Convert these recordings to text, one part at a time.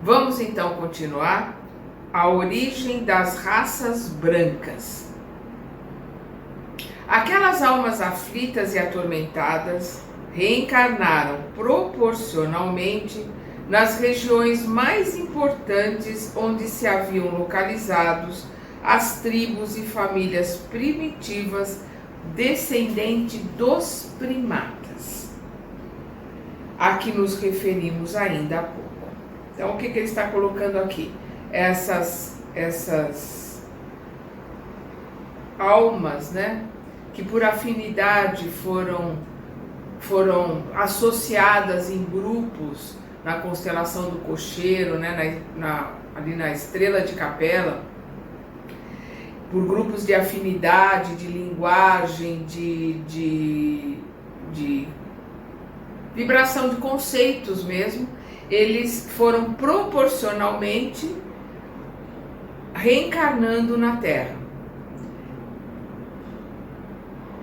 Vamos então continuar. A origem das raças brancas. Aquelas almas aflitas e atormentadas reencarnaram proporcionalmente nas regiões mais importantes onde se haviam localizados as tribos e famílias primitivas descendentes dos primatas, a que nos referimos ainda há pouco. Então, o que ele está colocando aqui? Essas almas, né, que por afinidade foram associadas em grupos na constelação do Cocheiro, né, ali na Estrela de Capela, por grupos de afinidade, de linguagem, de vibração de conceitos mesmo, eles foram proporcionalmente reencarnando na Terra,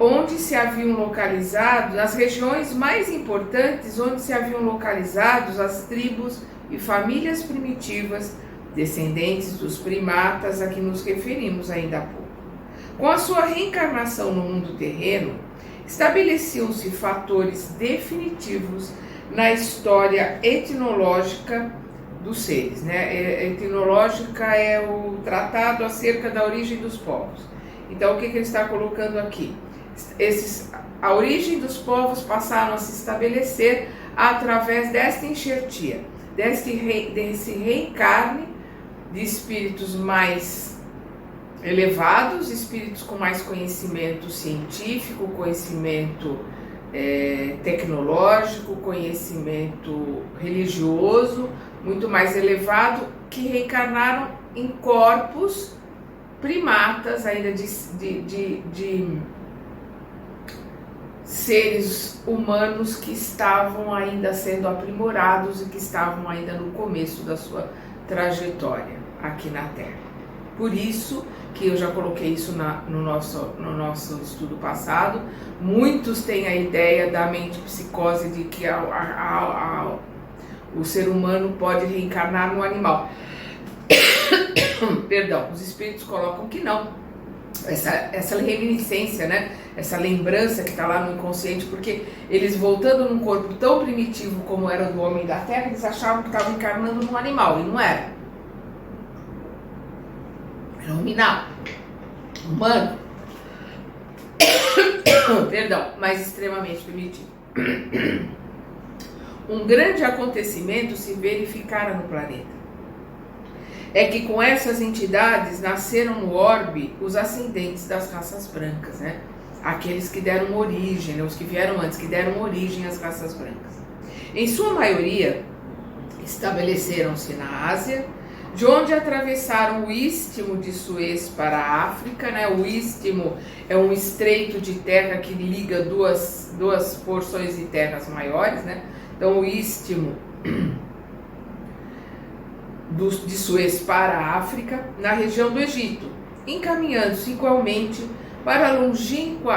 onde se haviam localizado, nas regiões mais importantes, onde se haviam localizados as tribos e famílias primitivas descendentes dos primatas a que nos referimos ainda há pouco. Com a sua reencarnação no mundo terreno, estabeleciam-se fatores definitivos na história etnológica dos seres, né? Etnológica é o tratado acerca da origem dos povos. Então, o que ele está colocando aqui? A origem dos povos passaram a se estabelecer através desta enxertia, desse reencarne de espíritos mais elevados, espíritos com mais conhecimento científico, conhecimento tecnológico, conhecimento religioso, muito mais elevado, que reencarnaram em corpos primatas, ainda de seres humanos que estavam ainda sendo aprimorados e que estavam ainda no começo da sua trajetória aqui na Terra. Por isso que eu já coloquei isso no nosso estudo passado, muitos têm a ideia da mente psicose de que o ser humano pode reencarnar no animal. Perdão, os espíritos colocam que não. Essa reminiscência, né? Essa lembrança que está lá no inconsciente, porque eles voltando num corpo tão primitivo como era o do homem da Terra, eles achavam que estavam encarnando num animal, e não era. Era um humano, perdão, mas extremamente primitivo. Um grande acontecimento se verificara no planeta. É que com essas entidades nasceram no orbe os ascendentes das raças brancas, né? Aqueles que deram origem, né? Os que vieram antes, que deram origem às raças brancas. Em sua maioria, estabeleceram-se na Ásia, de onde atravessaram o Istmo de Suez para a África, né? O Istmo é um estreito de terra que liga duas porções de terras maiores, né? Então, o Istmo de Suez para a África, na região do Egito, encaminhando-se igualmente para a longínqua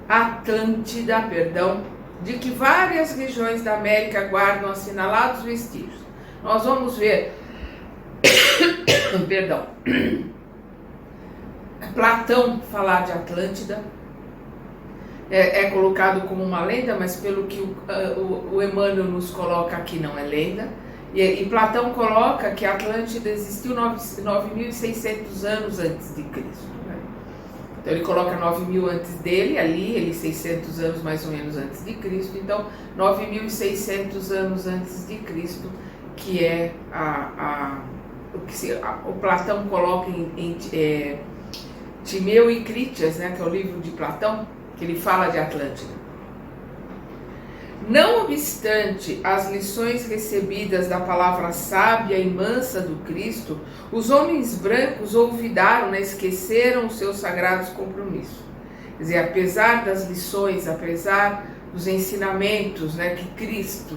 Atlântida, de que várias regiões da América guardam assinalados vestígios. Nós vamos ver, Platão falar de Atlântida, é colocado como uma lenda, mas pelo que o Emmanuel nos coloca aqui, não é lenda. E Platão coloca que a Atlântida existiu 9.600 anos antes de Cristo. Né? Então ele coloca 9.000 antes dele, ali, 600 anos mais ou menos antes de Cristo. Então 9.600 anos antes de Cristo, que é o Platão coloca em Timeu e Critias, né, que é o livro de Platão, que ele fala de Atlântida. Não obstante as lições recebidas da palavra sábia e mansa do Cristo, os homens brancos olvidaram, né, esqueceram os seus sagrados compromissos. Quer dizer, apesar das lições, apesar dos ensinamentos, né, que Cristo,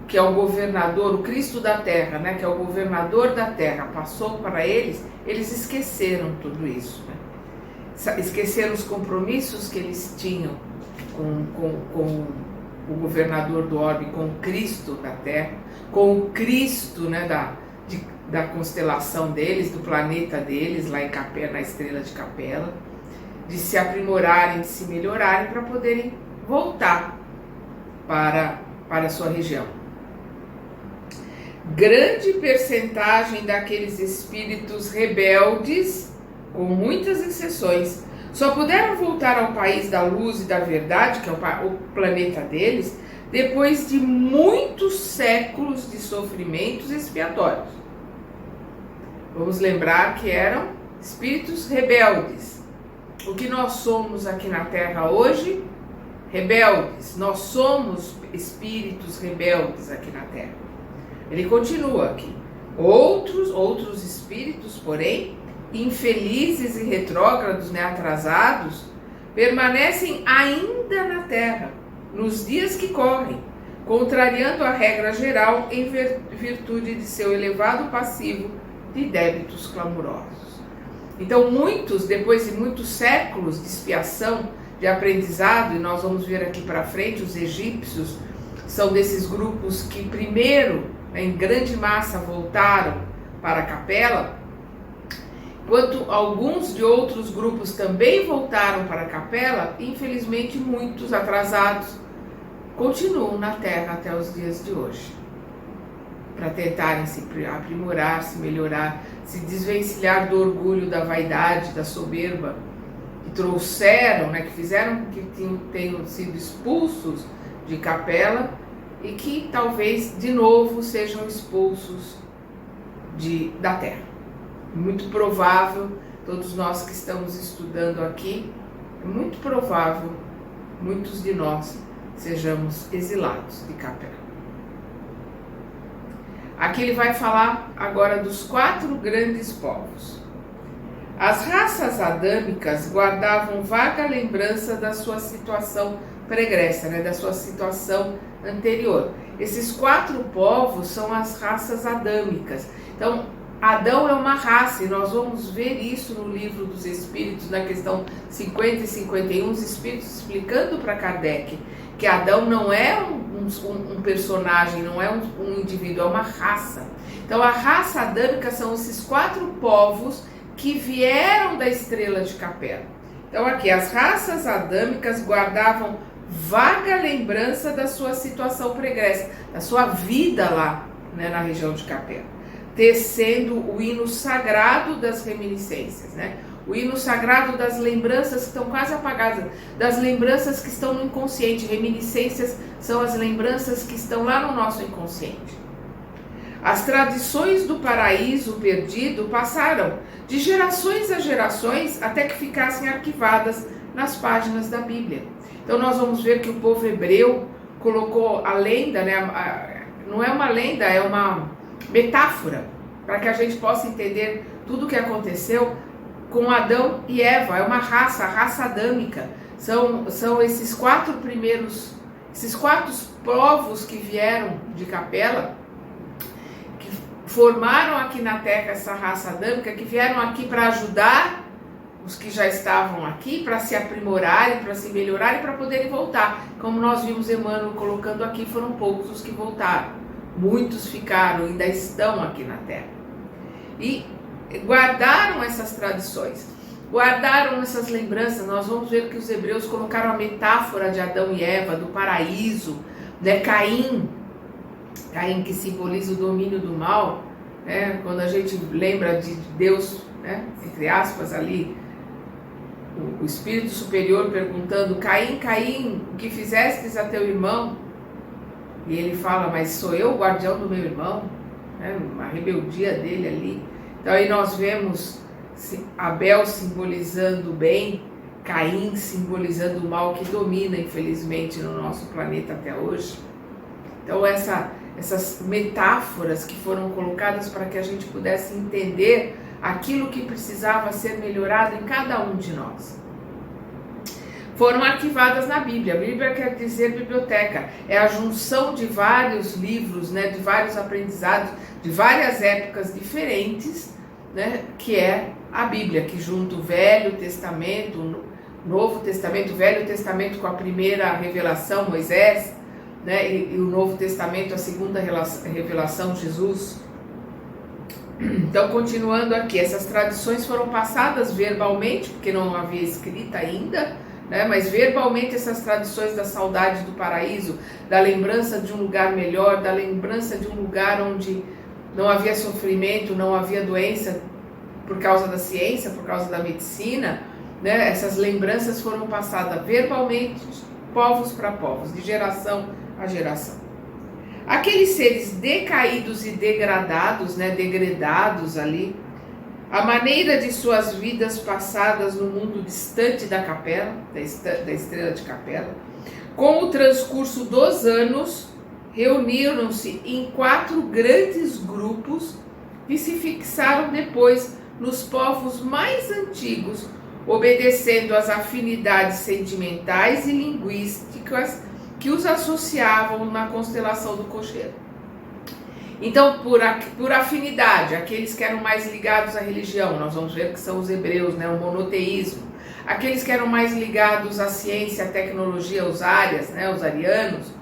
que é o governador, o Cristo da Terra, né, que é o governador da Terra, passou para eles, eles esqueceram tudo isso. Né? Esqueceram os compromissos que eles tinham com o governador do orbe, com Cristo da Terra, com o Cristo, né, da constelação deles, do planeta deles, lá em Capela, na estrela de Capela, de se aprimorarem, de se melhorarem para poderem voltar para a sua região. Grande percentagem daqueles espíritos rebeldes, com muitas exceções, só puderam voltar ao país da luz e da verdade, que é o planeta deles, depois de muitos séculos de sofrimentos expiatórios. Vamos lembrar que eram espíritos rebeldes. O que nós somos aqui na Terra hoje? Rebeldes. Nós somos espíritos rebeldes aqui na Terra. Ele continua aqui. Outros espíritos, porém, infelizes e retrógrados, né, atrasados, permanecem ainda na Terra, nos dias que correm, contrariando a regra geral em virtude de seu elevado passivo de débitos clamorosos. Então, muitos, depois de muitos séculos de expiação, de aprendizado, e nós vamos ver aqui para frente, os egípcios são desses grupos que primeiro, em grande massa, voltaram para a Capela, enquanto alguns de outros grupos também voltaram para a Capela, infelizmente muitos atrasados continuam na Terra até os dias de hoje, para tentarem se aprimorar, se melhorar, se desvencilhar do orgulho, da vaidade, da soberba, que trouxeram, né, que fizeram com que tenham sido expulsos de Capela e que talvez de novo sejam expulsos da Terra. Muito provável, todos nós que estamos estudando aqui, é muito provável muitos de nós sejamos exilados de Capela. Aqui ele vai falar agora dos 4 grandes povos. As raças adâmicas guardavam vaga lembrança da sua situação pregressa, né, da sua situação anterior. Esses 4 povos são as raças adâmicas. Então, Adão é uma raça, e nós vamos ver isso no livro dos Espíritos, na questão 50 e 51, os Espíritos explicando para Kardec que Adão não é um personagem, não é um indivíduo, é uma raça. Então, a raça adâmica são esses 4 povos que vieram da estrela de Capela. Então, aqui, as raças adâmicas guardavam vaga lembrança da sua situação pregressa, da sua vida lá, né, na região de Capela, tecendo o hino sagrado das reminiscências, né? O hino sagrado das lembranças que estão quase apagadas, das lembranças que estão no inconsciente. Reminiscências são as lembranças que estão lá no nosso inconsciente. As tradições do paraíso perdido passaram de gerações a gerações até que ficassem arquivadas nas páginas da Bíblia. Então nós vamos ver que o povo hebreu colocou a lenda, né? Não é uma lenda, é uma metáfora, para que a gente possa entender tudo o que aconteceu com Adão e Eva. É uma raça, a raça adâmica. São esses 4 primeiros, esses 4 povos que vieram de Capela, que formaram aqui na Terra essa raça adâmica, que vieram aqui para ajudar os que já estavam aqui, para se aprimorarem, para se melhorarem, para poderem voltar. Como nós vimos Emmanuel colocando aqui, foram poucos os que voltaram. Muitos ficaram, ainda estão aqui na Terra. E guardaram essas tradições, guardaram essas lembranças. Nós vamos ver que os hebreus colocaram a metáfora de Adão e Eva, do paraíso, né? Caim que simboliza o domínio do mal, né? Quando a gente lembra de Deus, né? Entre aspas ali, o Espírito Superior perguntando: Caim, Caim, o que fizestes a teu irmão? E ele fala: mas sou eu o guardião do meu irmão, né? Uma rebeldia dele ali. Então aí nós vemos Abel simbolizando o bem, Caim simbolizando o mal que domina, infelizmente, no nosso planeta até hoje. Então essas metáforas que foram colocadas para que a gente pudesse entender aquilo que precisava ser melhorado em cada um de nós, foram arquivadas na Bíblia. A Bíblia quer dizer biblioteca, é a junção de vários livros, né, de vários aprendizados, de várias épocas diferentes, né, que é a Bíblia, que junta o Velho Testamento, o Novo Testamento, o Velho Testamento com a primeira revelação, Moisés, né? E o Novo Testamento, a segunda revelação, Jesus. Então, continuando aqui, essas tradições foram passadas verbalmente, porque não havia escrita ainda, né? Mas verbalmente essas tradições da saudade do paraíso, da lembrança de um lugar melhor, da lembrança de um lugar onde não havia sofrimento, não havia doença por causa da ciência, por causa da medicina, né? Essas lembranças foram passadas verbalmente, povos para povos, de geração a geração. Aqueles seres decaídos e degradados, né, degredados ali, a maneira de suas vidas passadas no mundo distante da capela, da estrela de Capela, com o transcurso dos anos, reuniram-se em 4 grandes grupos que se fixaram depois nos povos mais antigos, obedecendo às afinidades sentimentais e linguísticas que os associavam na constelação do cocheiro. Então, por afinidade, aqueles que eram mais ligados à religião, nós vamos ver que são os hebreus, né, o monoteísmo. Aqueles que eram mais ligados à ciência, à tecnologia, os árias, né, os arianos.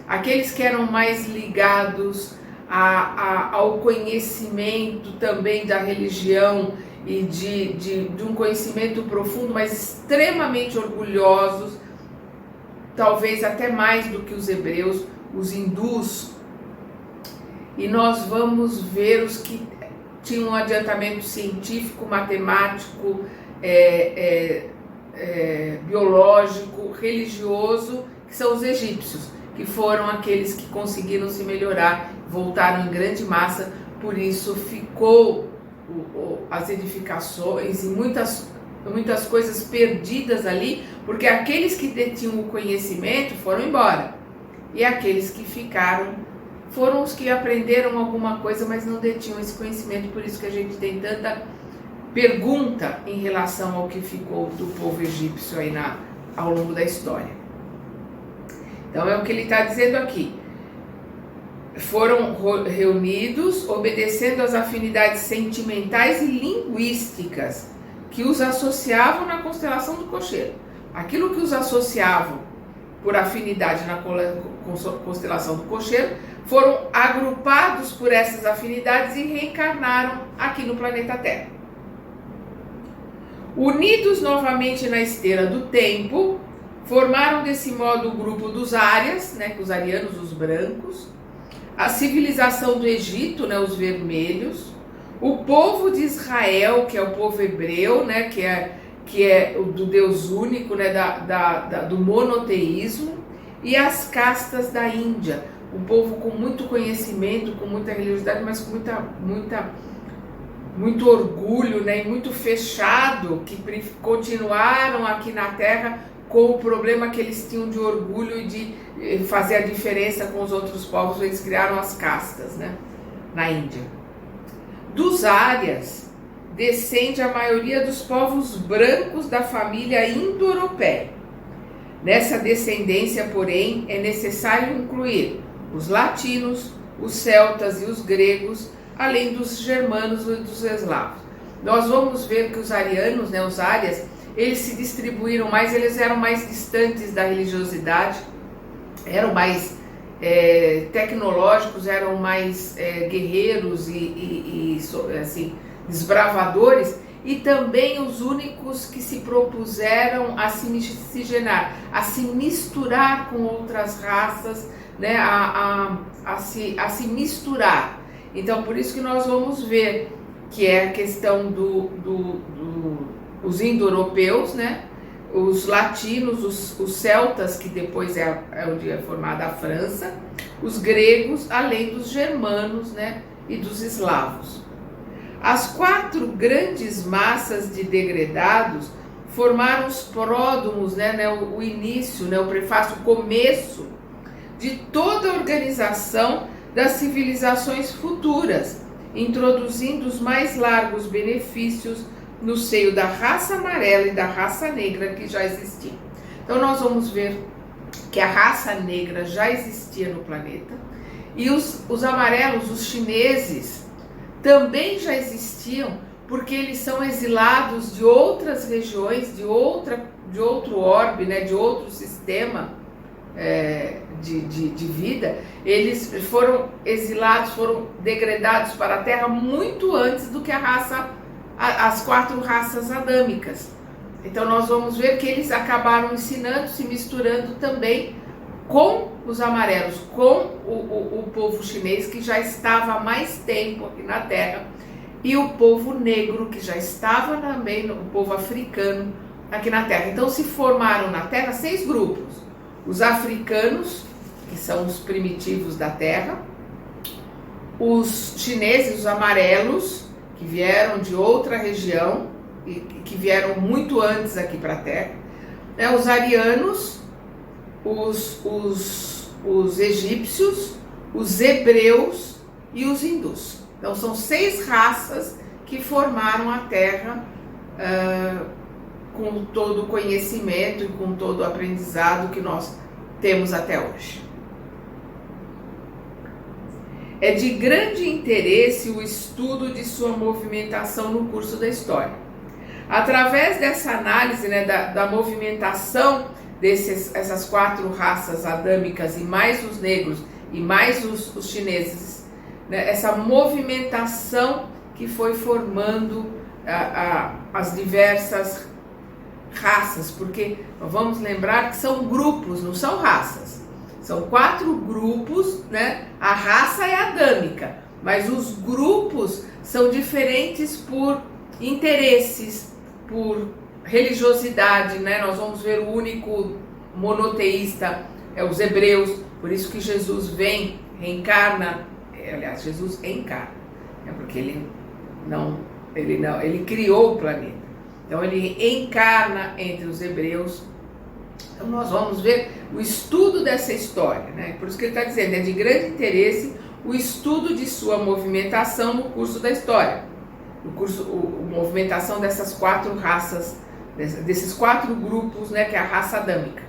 Aqueles que eram mais ligados ao conhecimento também da religião e de um conhecimento profundo, mas extremamente orgulhosos, talvez até mais do que os hebreus, os hindus. E nós vamos ver os que tinham um adiantamento científico, matemático, biológico, religioso, que são os egípcios, que foram aqueles que conseguiram se melhorar, voltaram em grande massa, por isso ficou as edificações e muitas coisas perdidas ali, porque aqueles que detinham o conhecimento foram embora, e aqueles que ficaram foram os que aprenderam alguma coisa, mas não detinham esse conhecimento, por isso que a gente tem tanta pergunta em relação ao que ficou do povo egípcio aí ao longo da história. Então é o que ele está dizendo aqui. Foram reunidos obedecendo às afinidades sentimentais e linguísticas que os associavam na constelação do cocheiro. Aquilo que os associavam por afinidade na constelação do cocheiro foram agrupados por essas afinidades e reencarnaram aqui no planeta Terra. Unidos novamente na esteira do tempo, formaram desse modo o grupo dos árias, né, os arianos, os brancos, a civilização do Egito, né, os vermelhos, o povo de Israel, que é o povo hebreu, né, que é o do Deus único, né, do monoteísmo, e as castas da Índia, um povo com muito conhecimento, com muita religiosidade, mas com muito orgulho, né, e muito fechado, que continuaram aqui na Terra com o problema que eles tinham de orgulho e de fazer a diferença com os outros povos. Eles criaram as castas, né, na Índia. Dos árias descende a maioria dos povos brancos da família indo-europeia. Nessa descendência, porém, é necessário incluir os latinos, os celtas e os gregos, além dos germanos e dos eslavos. Nós vamos ver que os arianos, né, os árias, eles se distribuíram mais, eles eram mais distantes da religiosidade, eram mais tecnológicos, eram mais guerreiros e assim, desbravadores, e também os únicos que se propuseram a se miscigenar, a se misturar com outras raças, né, a se misturar. Então, por isso que nós vamos ver que é a questão os indo-europeus, né, os latinos, os celtas, que depois é onde é formada a França, os gregos, além dos germanos, né, e dos eslavos. As 4 grandes massas de degredados formaram os pródomos, né, o início, né, o prefácio, o começo de toda a organização das civilizações futuras, introduzindo os mais largos benefícios no seio da raça amarela e da raça negra que já existiam. Então nós vamos ver que a raça negra já existia no planeta, e os amarelos, os chineses, também já existiam, porque eles são exilados de outras regiões, de outro orbe, né, de outro sistema de vida, eles foram exilados, foram degradados para a Terra muito antes do que as 4 raças adâmicas. Então nós vamos ver que eles acabaram ensinando, se misturando também com os amarelos, com o povo chinês, que já estava há mais tempo aqui na Terra, e o povo negro, que já estava também, o povo africano, aqui na Terra. Então se formaram na Terra 6 grupos: os africanos, que são os primitivos da Terra, os chineses, os amarelos, que vieram de outra região e que vieram muito antes aqui para a Terra, né? Os arianos, os egípcios, os hebreus e os hindus. Então são 6 raças que formaram a Terra com todo o conhecimento e com todo o aprendizado que nós temos até hoje. É de grande interesse o estudo de sua movimentação no curso da história. Através dessa análise, né, da movimentação essas 4 raças adâmicas, e mais os negros e mais os chineses, né, essa movimentação que foi formando as diversas raças, porque vamos lembrar que são grupos, não são raças. São 4 grupos, né? A raça é adâmica, mas os grupos são diferentes por interesses, por religiosidade, né? Nós vamos ver o único monoteísta é os hebreus, por isso que Jesus vem, reencarna, aliás, Jesus encarna, né? Porque ele criou o planeta. Então ele encarna entre os hebreus. Então nós vamos ver o estudo dessa história, né? Por isso que ele está dizendo, é de grande interesse o estudo de sua movimentação no curso da história. Movimentação dessas 4 raças, desses 4 grupos, né, que é a raça adâmica.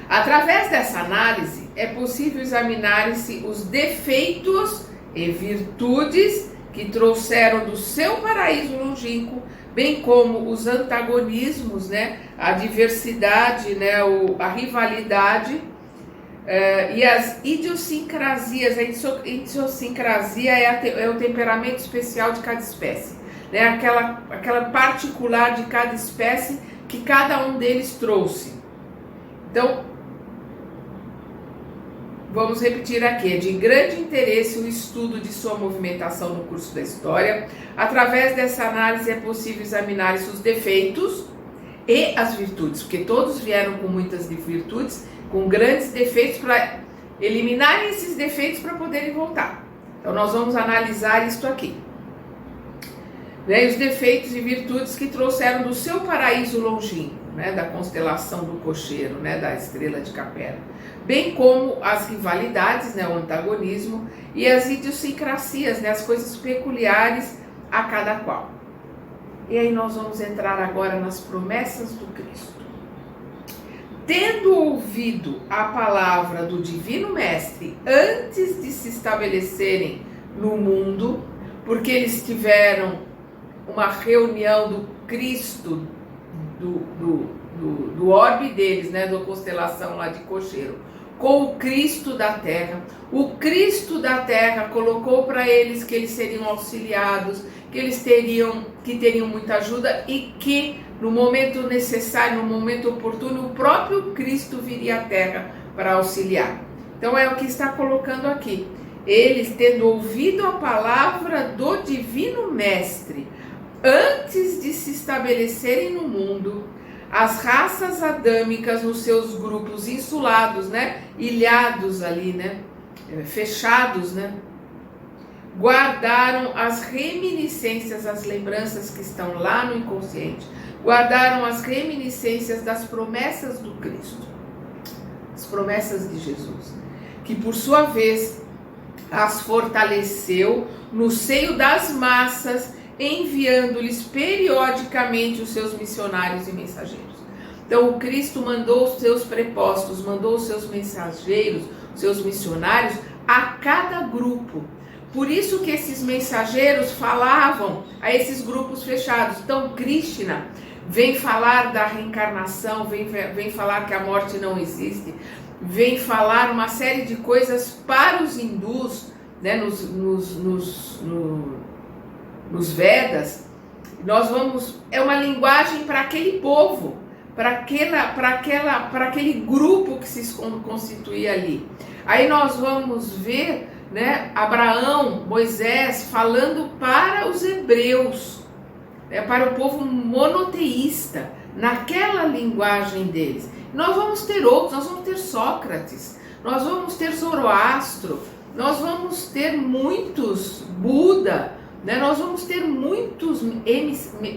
Através dessa análise, é possível examinar-se os defeitos e virtudes que trouxeram do seu paraíso longínquo, bem como os antagonismos, né, a diversidade, né, a rivalidade e as idiosincrasias. A idiosincrasia é o temperamento especial de cada espécie, né, aquela particular de cada espécie que cada um deles trouxe. Então, vamos repetir aqui, é de grande interesse o estudo de sua movimentação no curso da história. Através dessa análise é possível examinar seus defeitos e as virtudes, porque todos vieram com muitas virtudes, com grandes defeitos, para eliminar esses defeitos para poderem voltar. Então nós vamos analisar isto aqui. Né, os defeitos e virtudes que trouxeram do seu paraíso longínquo, né, da constelação do cocheiro, né, da estrela de Capela, bem como as rivalidades, né, o antagonismo, e as idiosincrasias, né, as coisas peculiares a cada qual. E aí nós vamos entrar agora nas promessas do Cristo. Tendo ouvido a palavra do Divino Mestre antes de se estabelecerem no mundo, porque eles tiveram uma reunião do Cristo, do orbe deles, né, da constelação lá de Cocheiro, com o Cristo da Terra. O Cristo da Terra colocou para eles que eles seriam auxiliados, que eles teriam muita ajuda e que no momento necessário, no momento oportuno, o próprio Cristo viria à Terra para auxiliar. Então é o que está colocando aqui. Eles, tendo ouvido a palavra do Divino Mestre, antes de se estabelecerem no mundo, as raças adâmicas nos seus grupos insulados, né, ilhados ali, né, fechados, né, guardaram as reminiscências, as lembranças que estão lá no inconsciente, guardaram as reminiscências das promessas do Cristo, as promessas de Jesus, que por sua vez as fortaleceu no seio das massas, enviando-lhes periodicamente os seus missionários e mensageiros. Então o Cristo mandou os seus prepostos, mandou os seus mensageiros, os seus missionários a cada grupo. Por isso que esses mensageiros falavam a esses grupos fechados. Então Krishna vem falar da reencarnação, vem falar que a morte não existe, vem falar uma série de coisas para os hindus, né, nos Vedas. Nós vamos, é uma linguagem para aquele povo, para aquele grupo que se constituía ali. Aí nós vamos ver, né, Abraão, Moisés falando para os hebreus, né, para o povo monoteísta, naquela linguagem deles. Nós vamos ter outros, nós vamos ter Sócrates, nós vamos ter Zoroastro, nós vamos ter muitos Buda, né, nós vamos ter muitos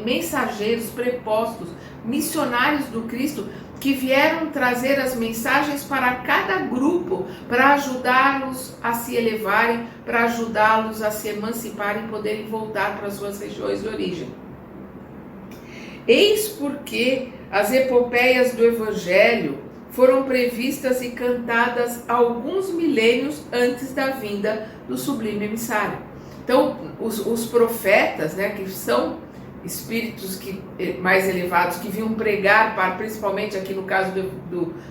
mensageiros prepostos, missionários do Cristo, que vieram trazer as mensagens para cada grupo, para ajudá-los a se elevarem, para ajudá-los a se emanciparem e poderem voltar para as suas regiões de origem. Eis porque as epopeias do Evangelho foram previstas e cantadas alguns milênios antes da vinda do sublime emissário. Então, os profetas, né, que são espíritos mais elevados, que vinham pregar, principalmente aqui no caso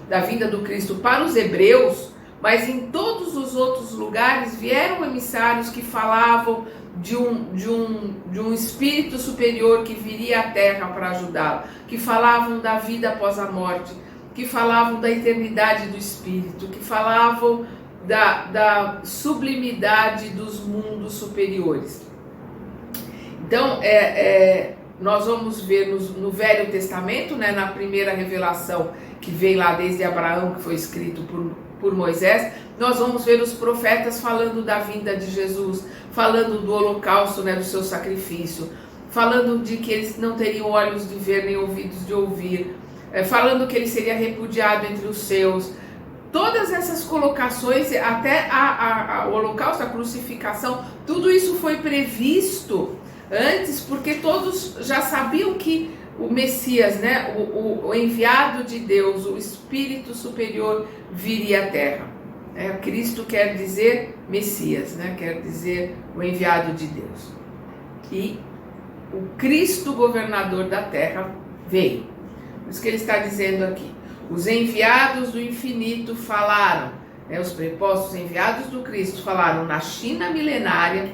da vinda do Cristo, para os hebreus, mas em todos os outros lugares vieram emissários que falavam de um espírito superior que viria à Terra para ajudá-lo, que falavam da vida após a morte, que falavam da eternidade do espírito, que falavam da sublimidade dos mundos superiores. Então, nós vamos ver no Velho Testamento, né, na primeira revelação que vem lá desde Abraão, que foi escrito por Moisés, nós vamos ver os profetas falando da vinda de Jesus, falando do holocausto, né, do seu sacrifício, falando de que eles não teriam olhos de ver nem ouvidos de ouvir, falando que ele seria repudiado entre os seus. Todas essas colocações, até o holocausto, a crucificação, tudo isso foi previsto antes, porque todos já sabiam que o Messias, né, o enviado de Deus, o Espírito Superior, viria à Terra. Cristo quer dizer Messias, né, quer dizer o enviado de Deus. E o Cristo governador da Terra veio. Por isso que ele está dizendo aqui: os enviados do infinito falaram, né, os prepostos enviados do Cristo falaram na China milenária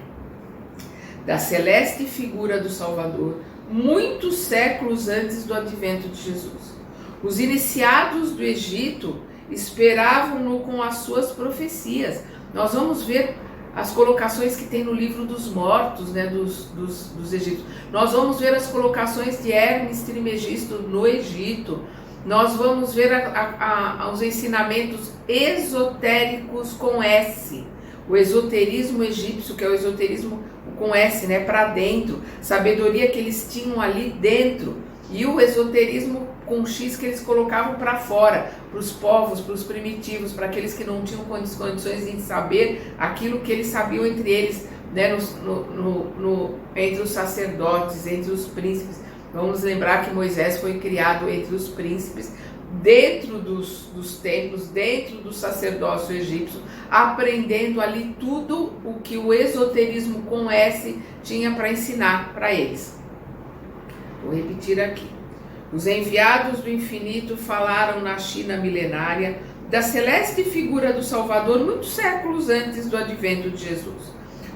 da celeste figura do Salvador, muitos séculos antes do advento de Jesus. Os iniciados do Egito esperavam-no com as suas profecias. Nós vamos ver as colocações que tem no livro dos mortos, né, dos egípcios. Nós vamos ver as colocações de Hermes Trismegisto no Egito. Nós vamos ver os ensinamentos esotéricos com S. O esoterismo egípcio, que é o esoterismo com S, né, para dentro. Sabedoria que eles tinham ali dentro. E o esoterismo com X que eles colocavam para fora, para os povos, para os primitivos, para aqueles que não tinham condições de saber aquilo que eles sabiam entre eles, né, entre os sacerdotes, entre os príncipes. Vamos lembrar que Moisés foi criado entre os príncipes, dentro dos templos, dentro do sacerdócio egípcio, aprendendo ali tudo o que o esoterismo com S tinha para ensinar para eles. Vou repetir aqui. Os enviados do infinito falaram na China milenária da celeste figura do Salvador muitos séculos antes do advento de Jesus.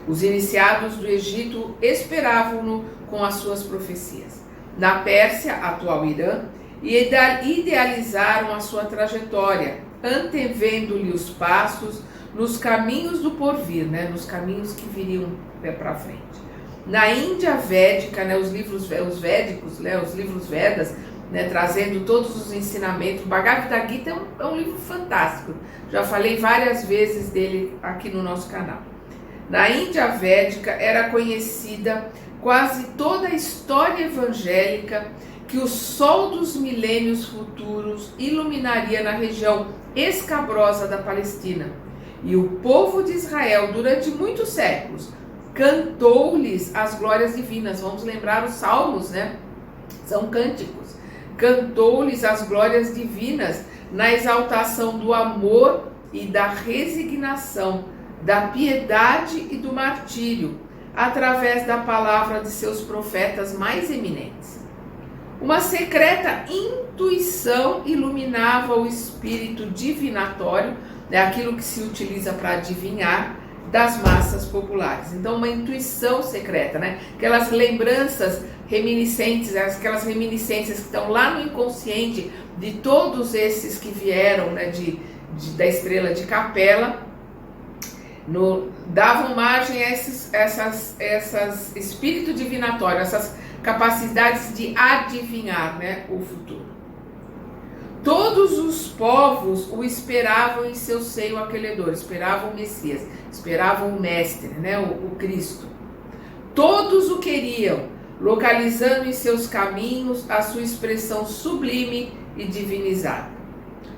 Os iniciados do Egito esperavam-no com as suas profecias. Na Pérsia, atual Irã, e idealizaram a sua trajetória, antevendo-lhe os passos nos caminhos do porvir, né, nos caminhos que viriam para frente. Na Índia Védica, né, os livros védicos, né, os livros Vedas, né, trazendo todos os ensinamentos. O Bhagavad Gita é um livro fantástico. Já falei várias vezes dele aqui no nosso canal. Na Índia Védica era conhecida quase toda a história evangélica que o sol dos milênios futuros iluminaria na região escabrosa da Palestina. E o povo de Israel, durante muitos séculos, cantou-lhes as glórias divinas. Vamos lembrar os salmos, né? São cânticos. Cantou-lhes as glórias divinas na exaltação do amor e da resignação, da piedade e do martírio, através da palavra de seus profetas mais eminentes. Uma secreta intuição iluminava o espírito divinatório, né, aquilo que se utiliza para adivinhar, das massas populares. Então, uma intuição secreta, né? Aquelas lembranças reminiscentes, aquelas reminiscências que estão lá no inconsciente de todos esses que vieram, né, da estrela de Capela, davam margem a essas espírito divinatório, essas capacidades de adivinhar, né, o futuro. Todos os povos o esperavam em seu seio acolhedor, esperavam o Messias, esperavam o Mestre, né, o Cristo. Todos o queriam, localizando em seus caminhos a sua expressão sublime e divinizada.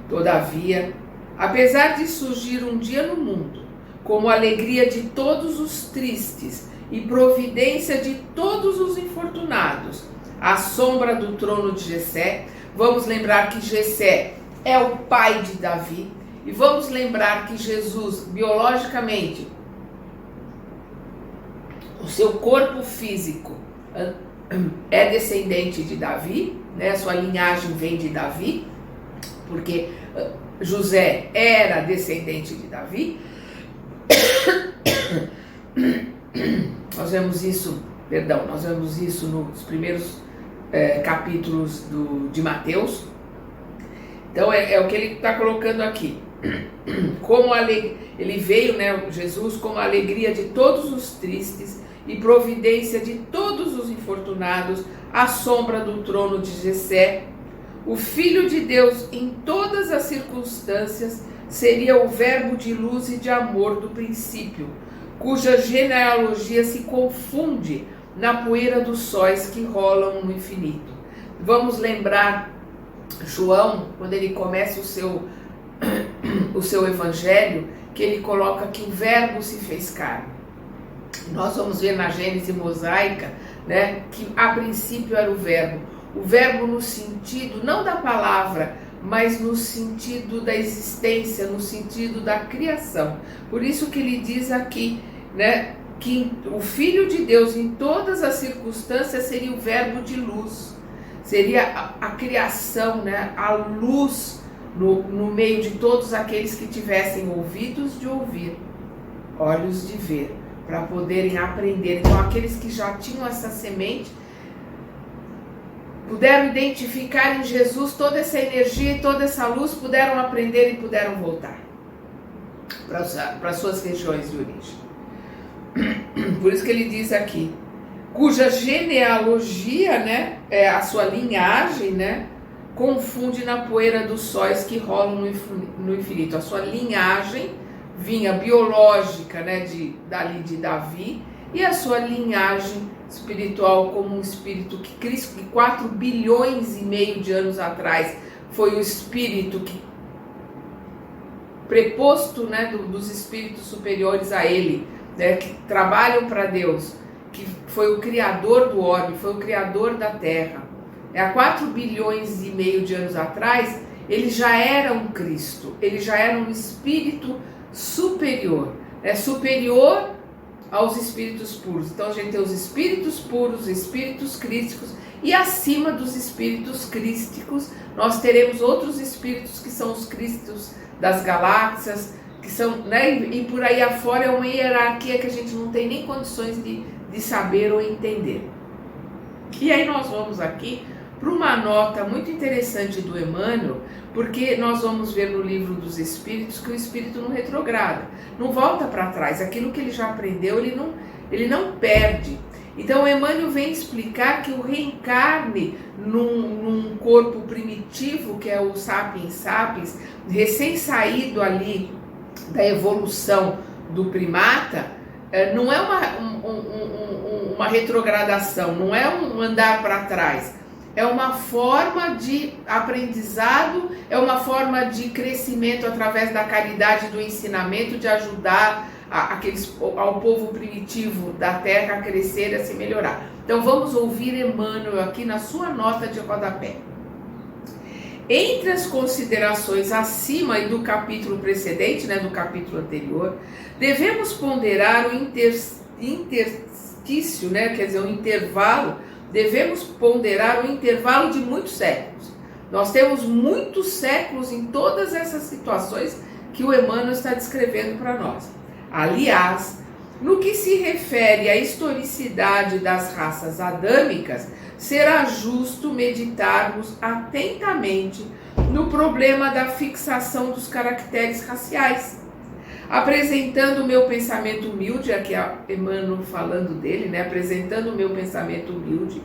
Todavia, apesar de surgir um dia no mundo, como alegria de todos os tristes e providência de todos os infortunados, à sombra do trono de Jessé. Vamos lembrar que Jessé é o pai de Davi, e vamos lembrar que Jesus, biologicamente, o seu corpo físico é descendente de Davi, né? A sua linhagem vem de Davi, porque José era descendente de Davi. Nós vemos isso nos primeiros capítulos de Mateus. Então é o que ele está colocando aqui. Como ele veio, né, Jesus, como a alegria de todos os tristes e providência de todos os infortunados, à sombra do trono de Jessé. O Filho de Deus, em todas as circunstâncias, seria o verbo de luz e de amor do princípio, cuja genealogia se confunde na poeira dos sóis que rolam no infinito. Vamos lembrar João, quando ele começa o seu evangelho, que ele coloca que o verbo se fez carne. Nós vamos ver na Gênese mosaica, né, que a princípio era o verbo no sentido não da palavra, mas no sentido da existência, no sentido da criação. Por isso que ele diz aqui, né, que o Filho de Deus em todas as circunstâncias seria o verbo de luz, seria a criação, né, a luz no meio de todos aqueles que tivessem ouvidos de ouvir, olhos de ver, para poderem aprender. Então aqueles que já tinham essa semente puderam identificar em Jesus toda essa energia e toda essa luz, puderam aprender e puderam voltar para suas regiões de origem. Por isso que ele diz aqui, cuja genealogia, né, a sua linhagem, né, confunde na poeira dos sóis que rolam no infinito. A sua linhagem vinha biológica, né, dali de Davi, e a sua linhagem espiritual como um espírito que Cristo, que 4 bilhões e meio de anos atrás, foi o espírito que preposto, né, dos espíritos superiores a ele, né, que trabalham para Deus, que foi o criador do orbe, foi o criador da terra. Há 4 bilhões e meio de anos atrás, ele já era um Cristo, ele já era um espírito superior, superior aos espíritos puros. Então a gente tem os espíritos puros, os espíritos crísticos, e acima dos espíritos crísticos nós teremos outros espíritos que são os crísticos das galáxias, que são, né, e por aí afora é uma hierarquia que a gente não tem nem condições de saber ou entender. E aí nós vamos aqui para uma nota muito interessante do Emmanuel, porque nós vamos ver no livro dos Espíritos que o Espírito não retrograda, não volta para trás. Aquilo que ele já aprendeu, ele não perde. Então Emmanuel vem explicar que o reencarne num corpo primitivo, que é o sapiens sapiens, recém-saído ali da evolução do primata, não é uma retrogradação, não é um andar para trás. É uma forma de aprendizado, é uma forma de crescimento através da caridade, do ensinamento, de ajudar ao povo primitivo da terra a crescer, a se melhorar. Então vamos ouvir Emmanuel aqui na sua nota de rodapé. Entre as considerações acima e do capítulo precedente, né, do capítulo anterior, devemos ponderar o interstício, né, quer dizer, o intervalo devemos ponderar o intervalo de muitos séculos. Nós temos muitos séculos em todas essas situações que o Emmanuel está descrevendo para nós. Aliás, no que se refere à historicidade das raças adâmicas, será justo meditarmos atentamente no problema da fixação dos caracteres raciais. Apresentando o meu pensamento humilde, aqui é Emmanuel falando dele, né? Apresentando o meu pensamento humilde,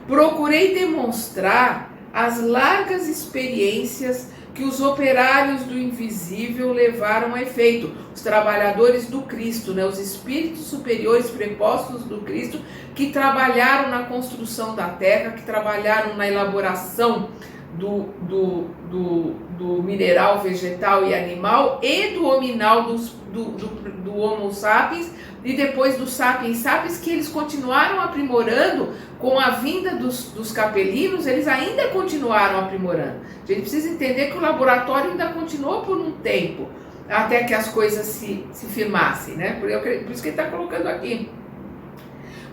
procurei demonstrar as largas experiências que os operários do invisível levaram a efeito, os trabalhadores do Cristo, né? Os espíritos superiores prepostos do Cristo, que trabalharam na construção da terra, que trabalharam na elaboração do mineral, vegetal e animal e do hominal do Homo sapiens e depois do sapiens sapiens, que eles continuaram aprimorando com a vinda dos capelinos, eles ainda continuaram aprimorando. A gente precisa entender que o laboratório ainda continuou por um tempo, até que as coisas se firmassem, né? Por isso que ele está colocando aqui.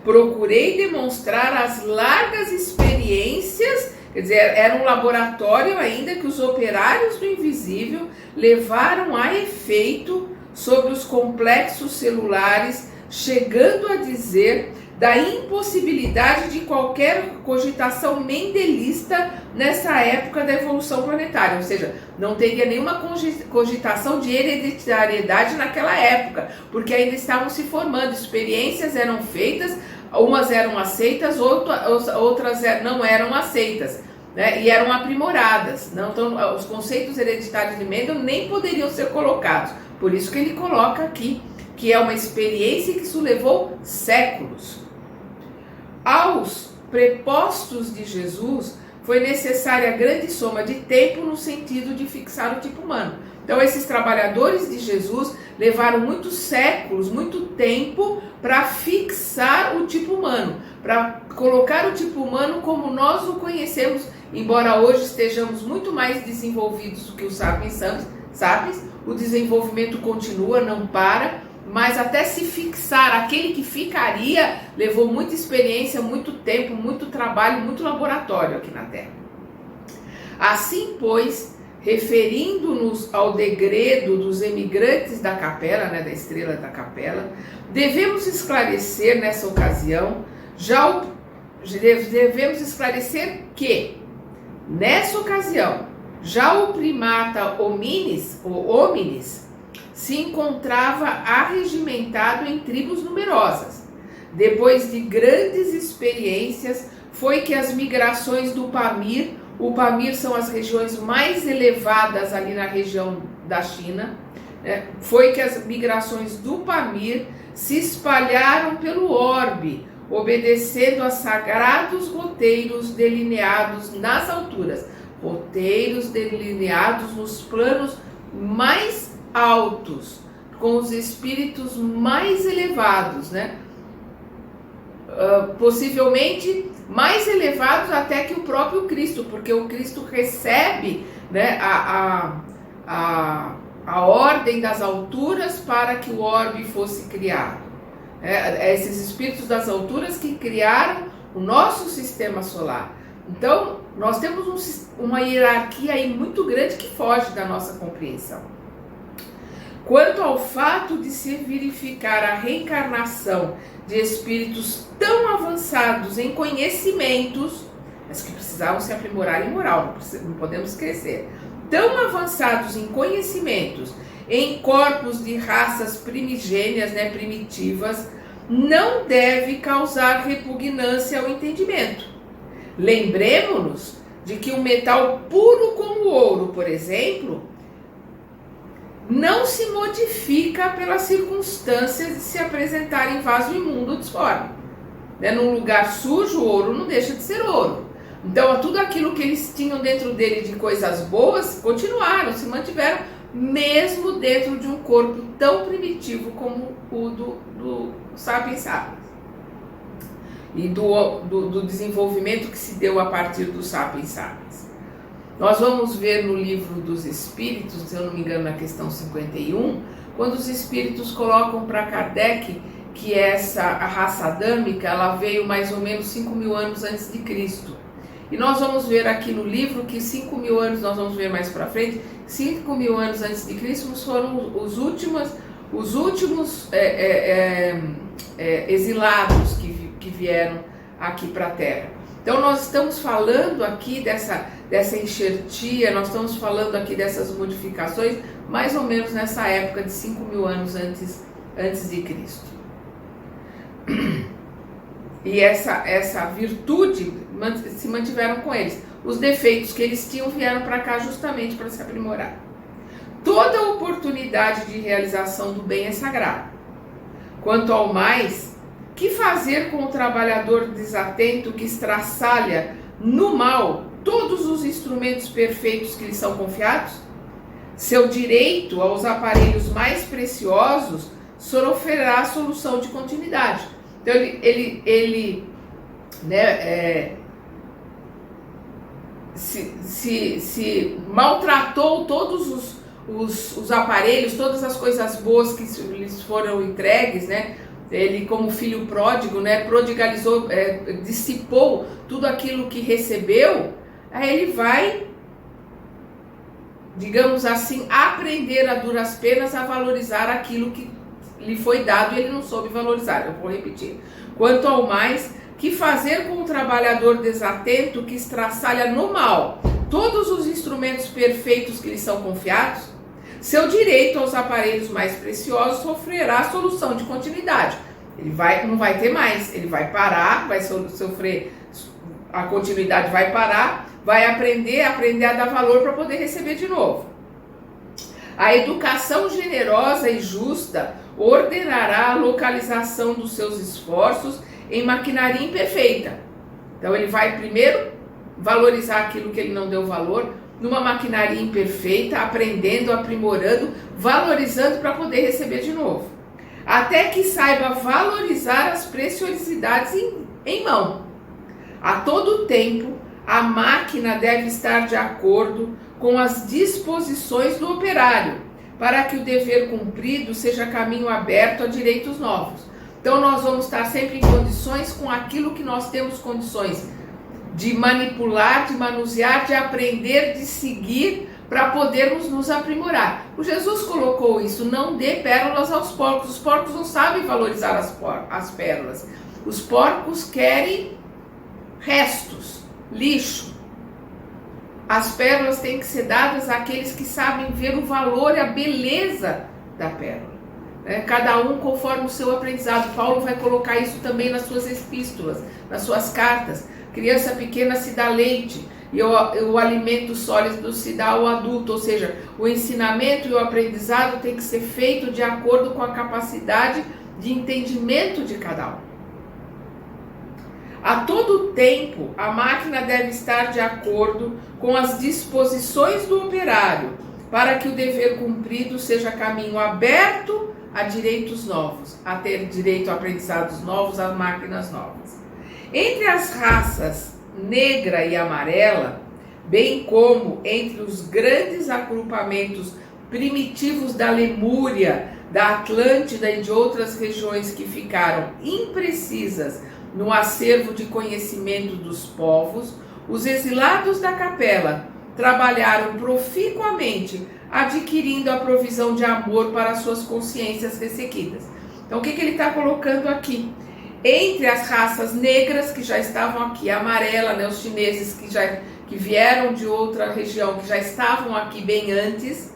Procurei demonstrar as largas experiências, quer dizer, era um laboratório ainda que os operários do invisível levaram a efeito sobre os complexos celulares, chegando a dizer da impossibilidade de qualquer cogitação mendelista nessa época da evolução planetária, ou seja, não teria nenhuma cogitação de hereditariedade naquela época, porque ainda estavam se formando, experiências eram feitas, umas eram aceitas, outras não eram aceitas, né? E eram aprimoradas. Não? Então, os conceitos hereditários de Mendel nem poderiam ser colocados, por isso que ele coloca aqui, que é uma experiência que isso levou séculos. Aos prepostos de Jesus foi necessária grande soma de tempo no sentido de fixar o tipo humano. Então esses trabalhadores de Jesus levaram muitos séculos, muito tempo para fixar o tipo humano, para colocar o tipo humano como nós o conhecemos, embora hoje estejamos muito mais desenvolvidos do que os sapiens, o desenvolvimento continua, não para, mas até se fixar, aquele que ficaria, levou muita experiência, muito tempo, muito trabalho, muito laboratório aqui na Terra. Assim, pois, referindo-nos ao degredo dos emigrantes da capela, né, da estrela da capela, devemos esclarecer nessa ocasião, devemos esclarecer que, nessa ocasião, já o primata hominis, ou hominis, se encontrava arregimentado em tribos numerosas. Depois de grandes experiências, foi que as migrações do Pamir, o Pamir são as regiões mais elevadas ali na região da China, né? Foi que as migrações do Pamir se espalharam pelo orbe, obedecendo a sagrados roteiros delineados nas alturas, roteiros delineados nos planos mais altos, com os espíritos mais elevados, né? Possivelmente mais elevados até que o próprio Cristo, porque o Cristo recebe, né, a ordem das alturas para que o orbe fosse criado. Esses espíritos das alturas que criaram o nosso sistema solar. Então, nós temos uma hierarquia aí muito grande que foge da nossa compreensão. Quanto ao fato de se verificar a reencarnação de espíritos tão avançados em conhecimentos, mas que precisavam se aprimorar em moral, não podemos esquecer, tão avançados em conhecimentos, em corpos de raças primigênias, né, primitivas, não deve causar repugnância ao entendimento. Lembremos-nos de que um metal puro como o ouro, por exemplo, não se modifica pelas circunstâncias de se apresentar em vaso imundo ou disforme. Num lugar sujo, o ouro não deixa de ser ouro. Então, tudo aquilo que eles tinham dentro dele de coisas boas, continuaram, se mantiveram, mesmo dentro de um corpo tão primitivo como o do Sapiens Sapiens. E do desenvolvimento que se deu a partir do Sapiens Sapiens. Nós vamos ver no livro dos Espíritos, se eu não me engano, na questão 51, quando os Espíritos colocam para Kardec que a raça adâmica, ela veio mais ou menos 5.000 anos antes de Cristo. E nós vamos ver aqui no livro que 5.000 anos, nós vamos ver mais para frente, 5.000 anos antes de Cristo foram os últimos exilados que vieram aqui para a Terra. Então nós estamos falando aqui dessa enxertia, nós estamos falando aqui dessas modificações, mais ou menos nessa época de 5.000 anos antes de Cristo. E essa virtude se mantiveram com eles. Os defeitos que eles tinham vieram para cá justamente para se aprimorar. Toda oportunidade de realização do bem é sagrada. Quanto ao mais, que fazer com o trabalhador desatento que estraçalha no mal todos os instrumentos perfeitos que lhe são confiados? Seu direito aos aparelhos mais preciosos sofrerá a solução de continuidade. Então ele se maltratou todos os aparelhos, todas as coisas boas que lhes foram entregues, né? Ele, como filho pródigo, né, prodigalizou, dissipou tudo aquilo que recebeu. Aí ele vai, digamos assim, aprender a duras penas a valorizar aquilo que lhe foi dado e ele não soube valorizar. Eu vou repetir. Quanto ao mais, que fazer com o trabalhador desatento que estraçalha no mal todos os instrumentos perfeitos que lhe são confiados? Seu direito aos aparelhos mais preciosos sofrerá solução de continuidade. Ele não vai ter mais, ele vai parar, vai sofrer, a continuidade vai parar, vai aprender a dar valor para poder receber de novo. A educação generosa e justa ordenará a localização dos seus esforços em maquinaria imperfeita. Então ele vai primeiro valorizar aquilo que ele não deu valor, numa maquinaria imperfeita, aprendendo, aprimorando, valorizando para poder receber de novo. Até que saiba valorizar as preciosidades em mão. A todo tempo, a máquina deve estar de acordo com as disposições do operário, para que o dever cumprido seja caminho aberto a direitos novos. Então nós vamos estar sempre em condições com aquilo que nós temos condições de manipular, de manusear, de aprender, de seguir, para podermos nos aprimorar. O Jesus colocou isso: não dê pérolas aos porcos. Os porcos não sabem valorizar as pérolas. Os porcos querem restos, lixo. As pérolas têm que ser dadas àqueles que sabem ver o valor e a beleza da pérola. Cada um conforme o seu aprendizado. Paulo vai colocar isso também nas suas epístolas, nas suas cartas. Criança pequena se dá leite e o alimento sólido se dá ao adulto, ou seja, o ensinamento e o aprendizado tem que ser feito de acordo com a capacidade de entendimento de cada um. A todo tempo, a máquina deve estar de acordo com as disposições do operário, para que o dever cumprido seja caminho aberto a direitos novos, a ter direito a aprendizados novos, a máquinas novas. Entre as raças negra e amarela, bem como entre os grandes agrupamentos primitivos da Lemúria, da Atlântida e de outras regiões que ficaram imprecisas no acervo de conhecimento dos povos, os exilados da capela trabalharam proficuamente, adquirindo a provisão de amor para suas consciências ressequidas. Então o que ele está colocando aqui? Entre as raças negras que já estavam aqui, a amarela, né, os chineses que vieram de outra região, que já estavam aqui bem antes,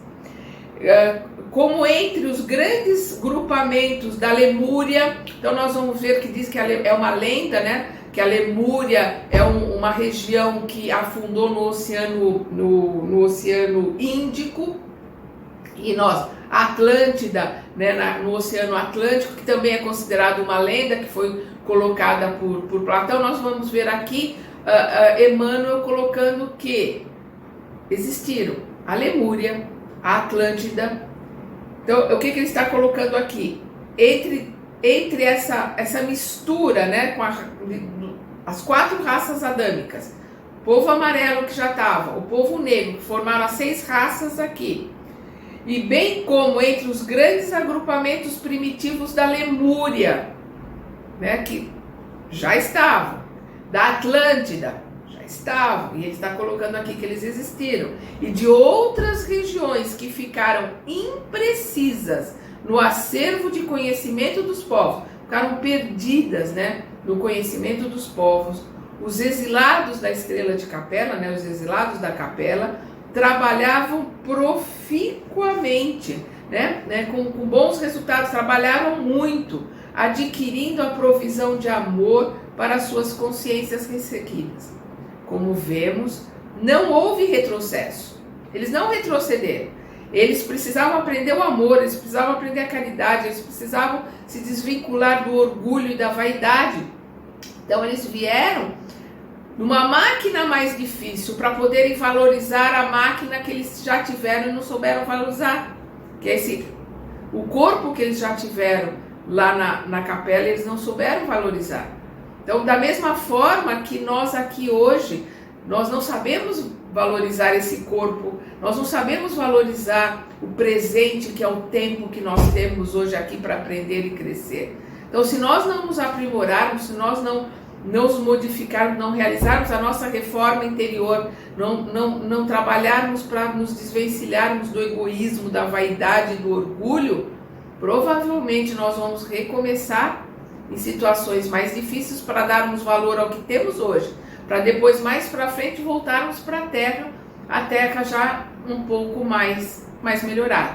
como entre os grandes grupamentos da Lemúria. Então nós vamos ver que diz que é uma lenda, né, que a Lemúria é uma região que afundou no Oceano Índico, e a Atlântida, né, no Oceano Atlântico, que também é considerado uma lenda, que foi colocada por Platão. Nós vamos ver aqui Emmanuel colocando que existiram a Lemúria, a Atlântida. Então, o que ele está colocando aqui? Entre essa mistura, né, com as 4 raças adâmicas, o povo amarelo que já estava, o povo negro, que formaram as 6 raças aqui, e bem como entre os grandes agrupamentos primitivos da Lemúria, né, que já estavam, da Atlântida, já estavam, e ele está colocando aqui que eles existiram, e de outras regiões que ficaram imprecisas no acervo de conhecimento dos povos, ficaram perdidas, né, no conhecimento dos povos. Os exilados da Estrela de Capela, né, os exilados da Capela, trabalhavam proficuamente, né, com bons resultados, trabalharam muito, adquirindo a provisão de amor para suas consciências ressequidas. Como vemos, não houve retrocesso. Eles não retrocederam. Eles precisavam aprender o amor, eles precisavam aprender a caridade, eles precisavam se desvincular do orgulho e da vaidade. Então eles vieram numa máquina mais difícil para poderem valorizar a máquina que eles já tiveram e não souberam valorizar, que é o corpo que eles já tiveram lá na capela, eles não souberam valorizar. Então, da mesma forma que nós aqui hoje, nós não sabemos valorizar esse corpo, nós não sabemos valorizar o presente, que é o tempo que nós temos hoje aqui para aprender e crescer. Então, se nós não nos aprimorarmos, se nós não nos modificarmos, não realizarmos a nossa reforma interior, não trabalharmos para nos desvencilharmos do egoísmo, da vaidade, do orgulho, provavelmente nós vamos recomeçar em situações mais difíceis para darmos valor ao que temos hoje, para depois mais para frente voltarmos para a terra já um pouco mais melhorada.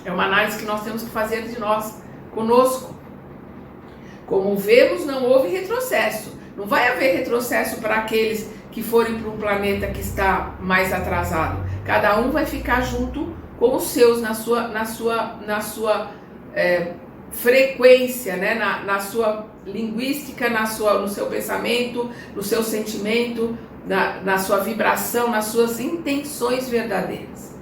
É uma análise que nós temos que fazer de nós, conosco. Como vemos, não houve retrocesso. Não vai haver retrocesso para aqueles que forem para um planeta que está mais atrasado. Cada um vai ficar junto com os seus na sua frequência, né? na sua linguística, no seu pensamento, no seu sentimento, na sua vibração, nas suas intenções verdadeiras.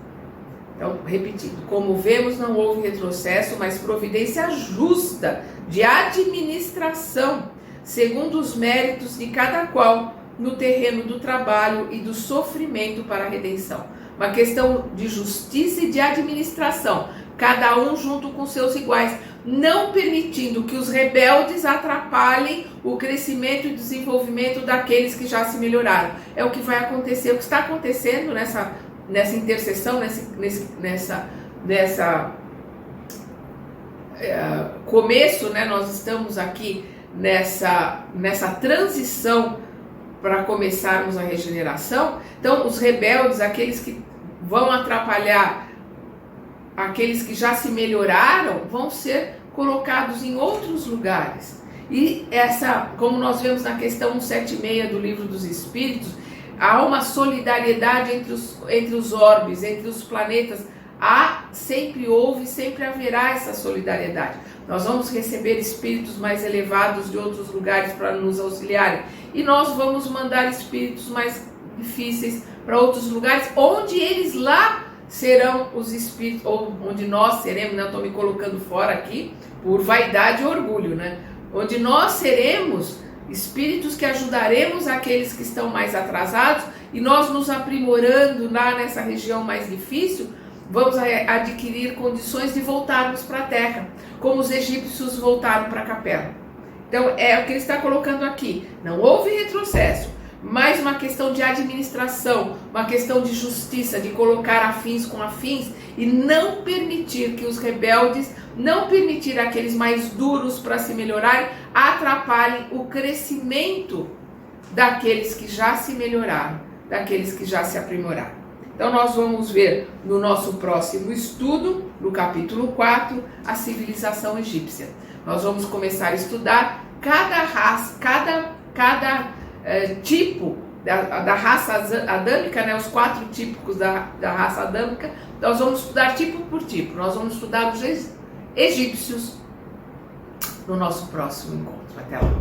Então, repetindo, como vemos, não houve retrocesso, mas providência justa de administração, segundo os méritos de cada qual no terreno do trabalho e do sofrimento para a redenção. Uma questão de justiça e de administração, cada um junto com seus iguais, não permitindo que os rebeldes atrapalhem o crescimento e desenvolvimento daqueles que já se melhoraram. É o que vai acontecer, o que está acontecendo nessa interseção, nessa começo, né? Nós estamos aqui nessa transição para começarmos a regeneração. Então, os rebeldes, aqueles que vão atrapalhar aqueles que já se melhoraram, vão ser colocados em outros lugares. E como nós vemos na questão 176 do Livro dos Espíritos, há uma solidariedade entre os orbes, entre os planetas. Sempre houve e sempre haverá essa solidariedade. Nós vamos receber espíritos mais elevados de outros lugares para nos auxiliarem. E nós vamos mandar espíritos mais difíceis para outros lugares, onde eles lá serão os espíritos, ou onde nós seremos, né? Eu estou me colocando fora aqui, por vaidade e orgulho, né? Onde nós seremos espíritos que ajudaremos aqueles que estão mais atrasados, e nós nos aprimorando lá nessa região mais difícil, vamos adquirir condições de voltarmos para a Terra, como os egípcios voltaram para a Capela. Então é o que ele está colocando aqui. Não houve retrocesso, mas uma questão de administração, uma questão de justiça, de colocar afins com afins e não permitir que os rebeldes, não permitir aqueles mais duros para se melhorarem, atrapalhem o crescimento daqueles que já se melhoraram, daqueles que já se aprimoraram. Então nós vamos ver no nosso próximo estudo, no capítulo 4, a civilização egípcia. Nós vamos começar a estudar cada raça, cada tipo da raça adâmica, né, os 4 típicos da raça adâmica. Nós vamos estudar tipo por tipo. Nós vamos estudar os egípcios no nosso próximo encontro. Até lá.